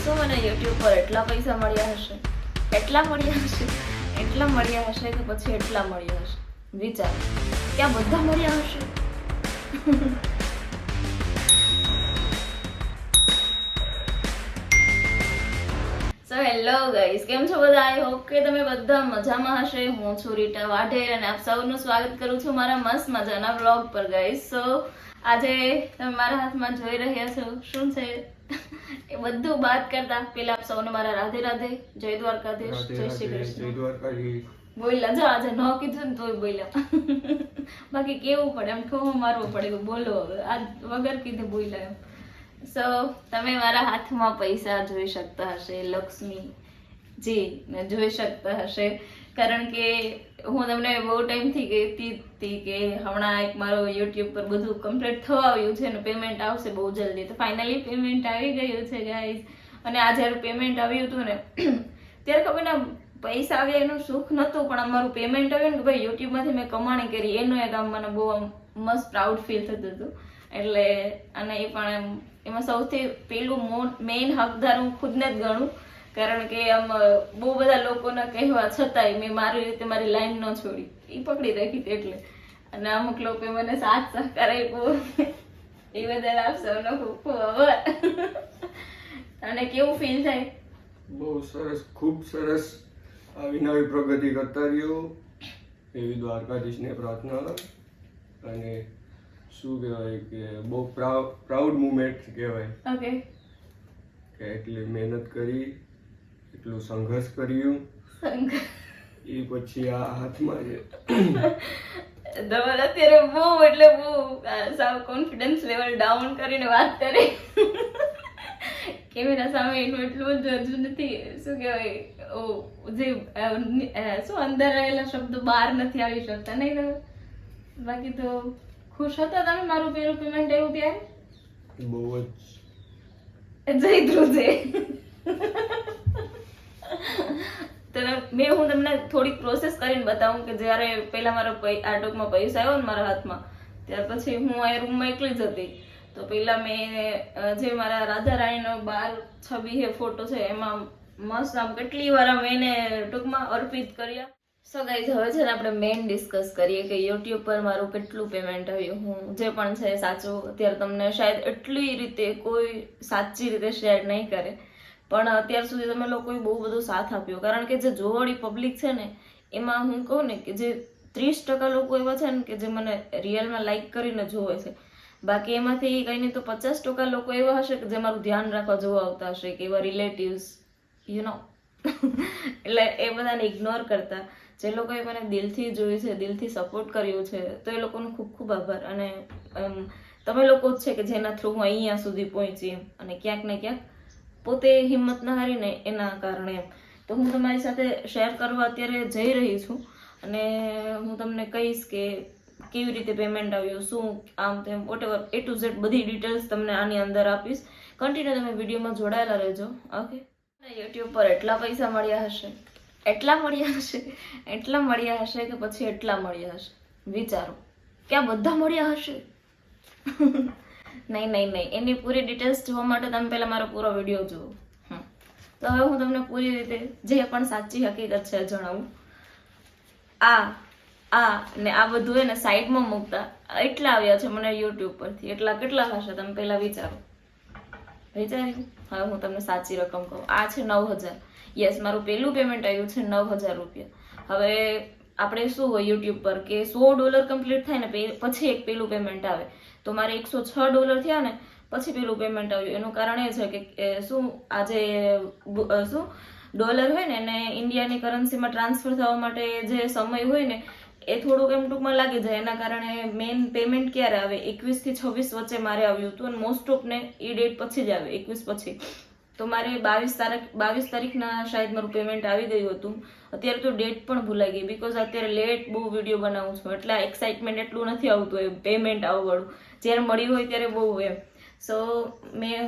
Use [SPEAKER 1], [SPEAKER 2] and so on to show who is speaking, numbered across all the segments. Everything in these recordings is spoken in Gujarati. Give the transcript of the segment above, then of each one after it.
[SPEAKER 1] શું મને યુટ્યુબ પર એટલા પૈસા મળ્યા હશે, એટલા મળ્યા હશે કે પછી એટલા મળ્યા હશે? વિચાર, ક્યાં બધા મળ્યા હશે? સો હેલો ગાઈઝ, કેમ છો બધા? આઈ હોપ કે તમે બધા મજામાં હશે. હું છું રીટા વાઢેર અને આપ સૌનું સ્વાગત કરું છું મારા મસ્ત મજાના વ્લોગ પર ગાઈઝ. સો આજે તમે મારા હાથમાં જોઈ રહ્યા છો શું છે એ બધું બાત કરતા પહેલા આપ સૌને મારા રાધે રાધે, જય દ્વારકાધીશ, જય શ્રી કૃષ્ણ. બોલ્યા જો આજે ન કીધું ને તોય બોલ્યા. બાકી કેવું પડે, એમ ઠોહો મારવો પડે, બોલો હવે આ વગર કીધે બોલ્યા એમ. સો તમે મારા હાથમાં પૈસા જોઈ શકતા હશે, લક્ષ્મી જી જોઈ શકતા હશે, કારણ કે હું તમને બહુ ટાઈમથી કહેતી હતી કે હમણાં એક મારો યુટ્યુબ પર બધું કમ્પ્લીટ થવા આવ્યું છે અને પેમેન્ટ આવશે બહુ જલ્દી. તો ફાઇનલી પેમેન્ટ આવી ગયું છે ગાઈઝ. અને આ જ્યારે પેમેન્ટ આવ્યું હતું ને ત્યારે ખબર ને પૈસા આવ્યા એનું સુખ નહોતું, પણ અમારું પેમેન્ટ આવ્યું ને કે ભાઈ યુટ્યુબમાંથી મેં કમાણી કરી એનું એક આમ મને બહુ આમ મસ્ત પ્રાઉડ ફીલ થતું હતું. એટલે અને એ પણ એમાં સૌથી પેલું મેઇન હકદાર હું ખુદને જ ગણું, કારણ કે આમ બહુ બધા લોકોના કહેવા છતાંય મેં મારી રીતે મારી લાઈન ન છોડી, એ પકડી રાખી હતી એટલે. અને અમુક લોકો મને સાથ સહકાર આપ્યો એ બદલ આપ સૌનો ખૂબ ખૂબ આભાર. અને કેવું ફીલ થાય?
[SPEAKER 2] બહુ સરસ, ખૂબ સરસ. આવી નવી પ્રગતિ કરતા રહ્યો એવી દ્વારકાધીશને પ્રાર્થના. અને શું કહેવાય કે બહુ પ્રાઉડ મુમેન્ટ કહેવાય.
[SPEAKER 1] ઓકે,
[SPEAKER 2] કે એટલી મહેનત કરી, એટલું સંઘર્ષ કર્યું, એ પછી આ હાથમાં છે.
[SPEAKER 1] તમારે અત્યારે બહુ એટલે બહુ સાવ કોન્ફિડન્સ લેવલ ડાઉન કરીને વાત કરી. કેમેરા સામે એનું એટલું જ હજુ નથી શું કહેવાય જે શું અંદર રહેલા શબ્દો બહાર નથી આવી શકતા નહીં તમે? બાકી તો ખુશ હતા તમે મારું પેલું પેમેન્ટ આવ્યું ત્યારે?
[SPEAKER 2] બહુ જ
[SPEAKER 1] જય ધ્રુજે. તો હું તમને થોડીક પ્રોસેસ કરીને બતાવું કે જ્યારે પહેલા મારો આ ટૂંકમાં પૈસા આવ્યો ને મારા હાથમાં, ત્યાર પછી હું આ રૂમમાં એકલી જ હતી. તો પહેલા મેં જે મારા રાધા રાણીનો 12 છબી ફોટો છે એમાં મસ્ત આમ કેટલી વાર આમ એને ટૂંકમાં અર્પિત કર્યા. સો ગાઈઝ, હવે છે ને આપણે મેઇન ડિસ્કસ કરીએ કે યુટ્યુબ પર મારું કેટલું પેમેન્ટ આવ્યું. હું જે પણ છે સાચું અત્યારે તમને શાયદ એટલી રીતે કોઈ સાચી રીતે શેર નહીં કરે, પણ અત્યાર સુધી તમે લોકોએ બહુ બધો સાથ આપ્યો. કારણ કે જે જોવાળી પબ્લિક છે ને એમાં હું કહું ને કે જે 30% લોકો એવા છે ને કે જે મને રિયલમાં લાઈક કરીને જોવે છે. બાકી એમાંથી કંઈ નહીં તો 50% લોકો એવા હશે કે જે મારું ધ્યાન રાખવા જોવા આવતા હશે, કે એવા રિલેટિવ્સ યુ નો. એટલે એ બધાને ઇગ્નોર કરતા જે લોકોએ મને દિલથી જોયું છે, દિલથી સપોર્ટ કર્યો છે, તો એ લોકોનો ખૂબ ખૂબ આભાર. અને તમે લોકો જ છે કે જેના થ્રુ હું અહીંયા સુધી પહોંચી એમ. અને ક્યાંક ને ક્યાંક પોતે હિંમત ના હારીને એના કારણે એમ. તો હું તમારી સાથે શેર કરવા અત્યારે જઈ રહી છું અને હું તમને કહીશ કે કેવી રીતે પેમેન્ટ આવ્યું, શું આમ તેમ વોટેવર A to Z બધી ડિટેલ્સ તમને આની અંદર આપીશ. કન્ટિન્યુ તમે વિડીયોમાં જોડાયેલા રહેજો. ઓકે, યુટ્યુબ પર એટલા પૈસા મળ્યા હશે, એટલા મળ્યા હશે કે પછી એટલા મળ્યા હશે? વિચારો, ક્યાં બધા મળ્યા હશે? નહીં, એની પૂરી ડિટેલ્સ જોવા માટે તમે પહેલા મારો પૂરો વિડીયો જુઓ. તો હવે હું તમને પૂરી રીતે જે પણ સાચી હકીકત છે જણાવું. આ ને આ બધું એને સાઈડમાં મૂકતા એટલા આવ્યા છે મને યુટ્યુબ પરથી. એટલા કેટલા હશે તમે પહેલા વિચારો. વિચાર્યું? હવે હું તમને સાચી રકમ કહું. આ છે 9000. યસ, મારું પહેલું પેમેન્ટ આવ્યું છે 9000 રૂપિયા. હવે આપણે શું હોય યુટ્યુબ પર કે $100 કમ્પ્લીટ થાય ને પછી એક પેલું પેમેન્ટ આવે. તો મારે $106 થયા ને પછી પેલું પેમેન્ટ આવ્યું. એનું કારણ એ છે કે શું આજે શું ડોલર હોય ને એને ઇન્ડિયાની કરન્સીમાં ટ્રાન્સફર થવા માટે જે સમય હોય ને એ થોડુંક એમ ટૂંકમાં લાગી જાય. એના કારણે મેઇન પેમેન્ટ ક્યારે આવે? 21 થી 26 વચ્ચે મારે આવ્યું હતું અને મોસ્ટ ઓફ ને એ ડેટ પછી જ આવે, 21 પછી. તો મારે 22 તારીખના શાયદ મારું પેમેન્ટ આવી ગયું હતું. અત્યારે તો ડેટ પણ ભૂલાઈ ગઈ, બીકોઝ અત્યારે લેટ બહુ વિડીયો બનાવું છું એટલે એક્સાઇટમેન્ટ એટલું નથી આવતું એ પેમેન્ટ આવવાળું. જ્યારે મળ્યું હોય ત્યારે બહુ એમ. સો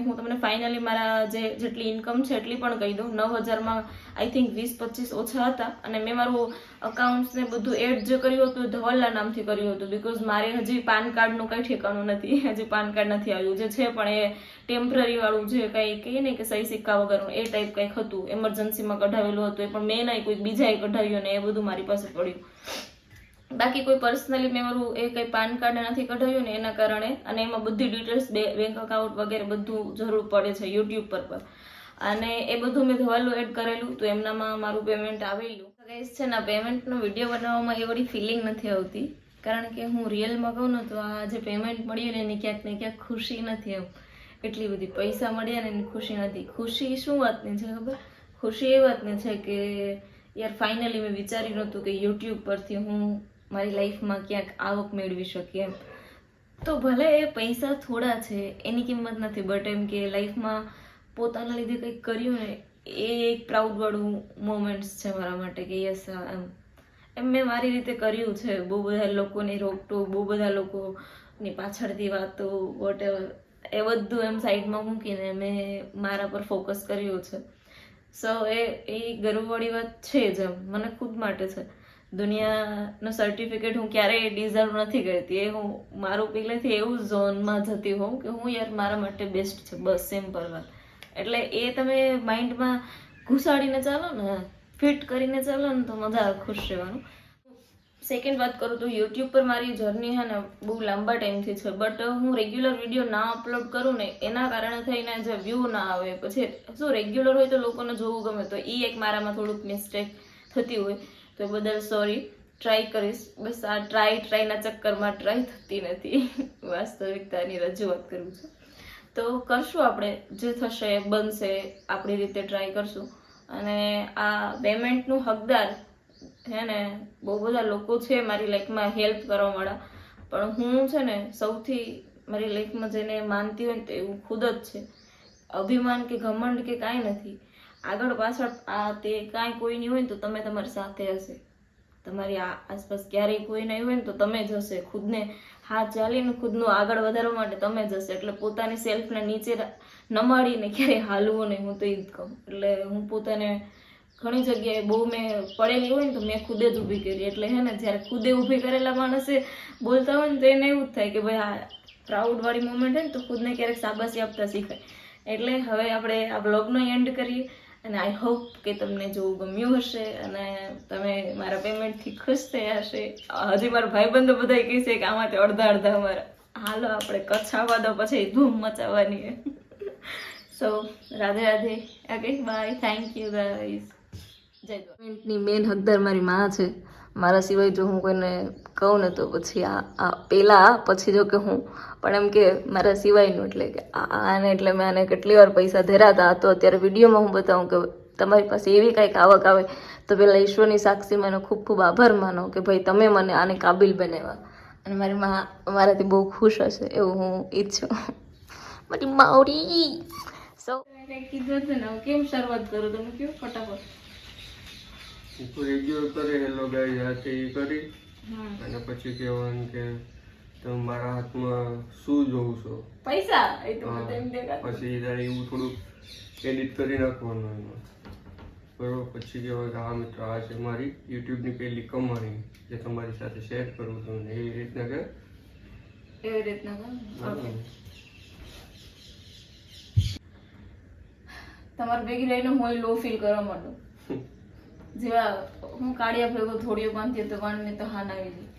[SPEAKER 1] હું તમને ફાઇનલી મારા જેટલી ઇન્કમ છે એટલી પણ કહી દઉં. 9,000માં આઈ થિંક 20-25 ઓછા હતા, અને મેં મારું અકાઉન્ટ્સ ને બધું એડ જે કર્યું હતું ધવલના નામથી કર્યું હતું, બીકોઝ મારે હજી પાન કાર્ડનું કંઈ ઠેકાણું નથી, હજી પાન કાર્ડ નથી આવ્યું. જે છે પણ એ ટેમ્પરરી વાળું જે કંઈ કહીએ ને કે સહી સિક્કા વગરનું એ ટાઈપ કંઈક હતું, એમરજન્સીમાં કઢાવેલું હતું, એ પણ મેં નહીં, કોઈ બીજાએ કઢાવ્યું ને એ બધું મારી પાસે પડ્યું. બાકી કોઈ પર્સનલી મેં મારું એ કંઈ પાન કાર્ડ નથી કઢાવ્યું ને એના કારણે, અને એમાં બધી ડિટેલ્સ બેંક અકાઉન્ટ વગેરે બધું જરૂર પડે છે યુટ્યુબ પર, અને એ બધું મેં ધોવાલું એડ કરેલું તો એમનામાં મારું પેમેન્ટ આવેલું. ગાઈસ છે ને, પેમેન્ટનો વિડીયો બનાવવામાં એ વળી ફિલિંગ નથી આવતી, કારણ કે હું રિયલમાં કહું ને તો આ જે પેમેન્ટ મળ્યું ને એની ક્યાંક ને ક્યાંક ખુશી નથી. એમ એટલી બધી પૈસા મળ્યા ને એની ખુશી નથી. ખુશી શું વાતની છે ખબર? ખુશી એ વાતની છે કે યાર ફાઇનલી મેં વિચાર્યું નહોતું કે યુટ્યુબ પરથી હું મારી લાઈફમાં ક્યાંક આવક મેળવી શકીએ એમ. તો ભલે એ પૈસા થોડા છે એની કિંમત નથી, બટ એમ કે લાઈફમાં પોતાના લીધે કંઈક કર્યું ને એ એક પ્રાઉડ વાળું મોમેન્ટ્સ છે મારા માટે કે યસ એમ મેં મારી રીતે કર્યું છે. બહુ બધા લોકોની રોકટોક, બહુ બધા લોકોની પાછળથી વાતો વોટેવર એ બધું એમ સાઈડમાં મૂકીને મેં મારા પર ફોકસ કર્યું છે. સો એ ગર્વવાળી વાત છે જ એમ, મને ખુદ માટે છે. દુનિયાનો સર્ટિફિકેટ હું ક્યારેય ડિઝર્વ નથી કરતી, એ હું મારું પહેલેથી એવું ઝોનમાં જતી હોઉં કે હું યાર મારા માટે બેસ્ટ છે, બસ સિમ્પલ વાત. એટલે એ તમે માઇન્ડમાં ઘુસાડીને ચાલો ને, ફિટ કરીને ચાલો ને તો મજા આવે ખુશ રહેવાનું. સેકન્ડ વાત કરું તો યુટ્યુબ પર મારી જર્ની છે ને બહુ લાંબા ટાઈમથી છે, બટ હું રેગ્યુલર વિડીયો ના અપલોડ કરું ને એના કારણે થઈને જે વ્યૂ ના આવે, પછી શું રેગ્યુલર હોય તો લોકોને જોવું ગમે, તો એ એક મારામાં થોડુંક મિસ્ટેક થતી હોય તો બદલ સોરી. ટ્રાય કરીશ, બસ આ ટ્રાયના ચક્કરમાં ટ્રાય થતી નથી, વાસ્તવિકતાની રજૂઆત કરું છું. તો કરશું આપણે, જે થશે બનશે આપણી રીતે ટ્રાય કરશું. અને આ પેમેન્ટનું હકદાર હે ને બહુ બધા લોકો છે મારી લાઈફમાં હેલ્પ કરવા વાળા, પણ હું છે ને સૌથી મારી લાઈફમાં જેને માનતી હોય ને તો એવું ખુદ જ છે. અભિમાન કે ઘમંડ કે કાંઈ નથી, આગળ પાછળ આ તે કાંઈ કોઈ નહીં હોય ને તો તમે તમારી સાથે હશે, તમારી આસપાસ ક્યારેય કોઈ નહીં હોય ને તો તમે જ હશે. ખુદને હાથ ચાલીને ખુદનું આગળ વધારવા માટે તમે જ હશે. એટલે પોતાની સેલ્ફને નીચે નમાડીને ક્યારેય હાલવું નહીં, હું તો એ જ કહું. એટલે હું પોતાને ઘણી જગ્યાએ બહુ મેં પડેલી હોય ને તો મેં ખુદે જ ઊભી કરી. એટલે હે ને જ્યારે ખુદે ઊભી કરેલા માણસે બોલતા હોય ને તો એને એવું જ થાય કે ભાઈ આ પ્રાઉડ વાળી મોમેન્ટ હોય ને તો ખુદને ક્યારેક શાબાશી આપતા શીખાય. એટલે હવે આપણે આ બ્લોગનો એન્ડ કરીએ, અને આઈ હોપ કે તમને જોવું ગમ્યું હશે અને તમે મારા પેમેન્ટથી ખુશ થયા હશે. હજી મારા ભાઈબંધો બધા કહેશે કે આમાંથી અડધા અમારા, હાલો આપણે કચ્છાવા દો પછી ધૂમ મચાવવાની. So Radhe Radhe, okay bye, thank you guys. જય પેમેન્ટની મેન હકદાર મારી માં છે. મારા સિવાય જો હું કોઈને કહું ને તો પછી આ પહેલાં પછી જો કે હું પણ એમ કે મારા સિવાયનું, એટલે કે આને એટલે મેં આને કેટલી વાર પૈસા ધરાતા. તો અત્યારે વિડીયોમાં હું બતાવું કે તમારી પાસે એવી કાંઈક આવક આવે તો પહેલાં ઈશ્વરની સાક્ષીમાં એનો ખૂબ ખૂબ આભાર માનો કે ભાઈ તમે મને આને કાબિલ બનાવ્યા, અને મારી માં મારાથી બહુ ખુશ હશે એવું હું ઈચ્છું. મારી માવડી સો કીધું હતું ને કેમ શરૂઆત કરું તમે કેવું ફટાફટ
[SPEAKER 2] રેગ્યુલર કરે હેલો ગાઈઝ હાથે એ કરી, અને પછી કહેવાનું કે તમે મારા હાથમાં શું જોઉં છો,
[SPEAKER 1] પૈસા. એ તો એમ દેખાય
[SPEAKER 2] પછી તારે એવું થોડુંક એડિટ કરી નાખવાનું એમાં, બરોબર. પછી કહેવાય કે હા મિત્રો આ છે મારી યુટ્યુબની પહેલી કમાણી જે તમારી સાથે શેર કરું છું, ને એવી રીતના કે
[SPEAKER 1] એવી રીતના તમારે ભેગી રહીને હું લો ફીલ કરવા માંડું. જેવા હું કાળિયા ભેગો થોડીઓ બાંધતી તો કાનને તો હાન આવી ગઈ.